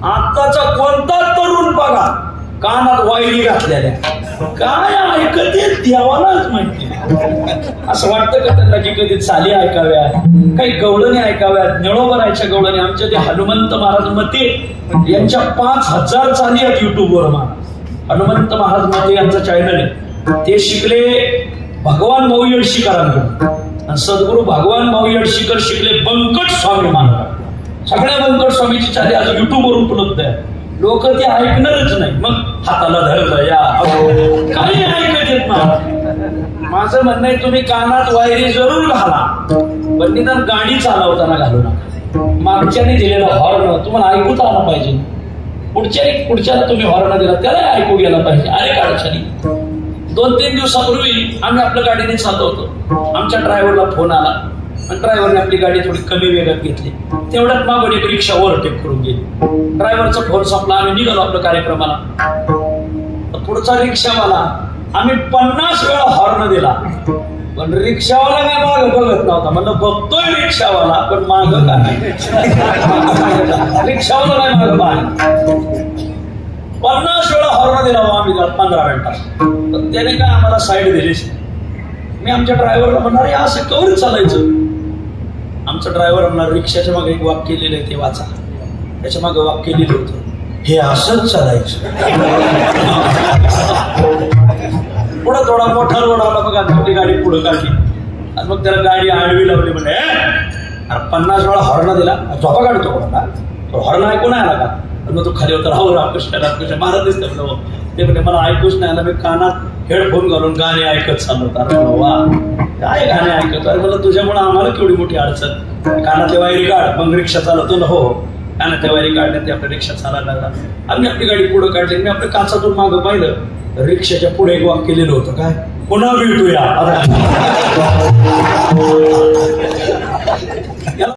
आताचा कोणता तरुण बघा कानात वायरी घातलेल्या काय ऐकत देवालाच माहिती. असं वाटतं का त्यांना की कधी चाली ऐकाव्या, काही गवळणी ऐकाव्यात, निळोबरायच्या गवळणी. आमच्या ते हनुमंत महाराज मते यांच्या 5000 चाली आहेत युट्यूबवर. हनुमंत महाराज मते यांचं चॅनल आहे. ते शिकले भगवान भाऊ येडशीकरांकडून. सद्गुरू भगवान भाऊ येडशीकर शिकले बंकट स्वामी महाराज. सगळ्या बंकट स्वामीची चाली आज युट्यूबवर उपलब्ध आहे. लोक ते ऐकणारच नाही. मग हाताला धरलं या काही ऐकत येत ना. माझं म्हणणं आहे तुम्ही कानात वायरी जरूर घाला, पण निदान गाडी चालवताना घालू नका. मागच्याने दिलेला हॉर्न तुम्हाला ऐकूच आला पाहिजे. पुढच्याला तुम्ही हॉर्न दिला त्याला ऐकू गेला पाहिजे. अरे काढच्यानी 2-3 दिवसापूर्वी आम्ही आपल्या गाडीने चाललो होतो. आमच्या ड्रायव्हरला फोन आला आणि ड्रायव्हरने आपली गाडी थोडी कमी वेगात घेतली. तेवढ्यात मागून एक रिक्षा ओव्हरटेक करून गेली. ड्रायव्हरचा फोन संपला. आम्ही निघालो आपल्या कार्यक्रमाला. पुढचा रिक्षावाला आम्ही 50 वेळा हॉर्न दिला, पण रिक्षावाला काय माग बघत नव्हता. म्हणलं बघतोय रिक्षावाला पण माग काय रिक्षावाला काय माग पाहिजे. 50 वेळा हॉर्न दिला आम्ही 15 मिनिटात. त्याने काय आम्हाला साईड दिलीच. मी आमच्या ड्रायव्हरला म्हणणार हे असं कवर चालायचं. आमचा ड्रायव्हर म्हणणार रिक्षाच्या मागे एक वाक्य लिहिलंय ते वाचा. त्याच्या मागे वाक्य लिहिलं होतं हे असंच चालायचं. पुढं थोडा मोठा रोड आला बघा, आपली गाडी पुढं काढली आणि मग त्याला गाडी आडवी लावली. म्हणजे 50 वेळा हॉर्न दिला. झोपा काढतो कोणाला हॉर्न ऐकून नाही आला का. मग तो खाली होता राहू रामकृष्ण महाराज दिसते म्हणलं. ते म्हणजे मला ऐकूच नाही आला. मी कानात हेडफोन घालून गाणे ऐकत चालवतात. वा काय गाणे ऐकत. अरे मला तुझ्यामुळे आम्हाला केवढी मोठी अडचण. कानातले वायरी काढ मग रिक्षा चालवतो ना. हो कानातल्या वायरी काढण्यात आपल्या रिक्षा चालायला लागला. आम्ही आपली गाडी पुढे काढली. मी आपल्या काचातून मागं पाहिलं रिक्षाच्या पुढे एक वाक्य लिहिलं होतं काय पुन्हा भेटूया.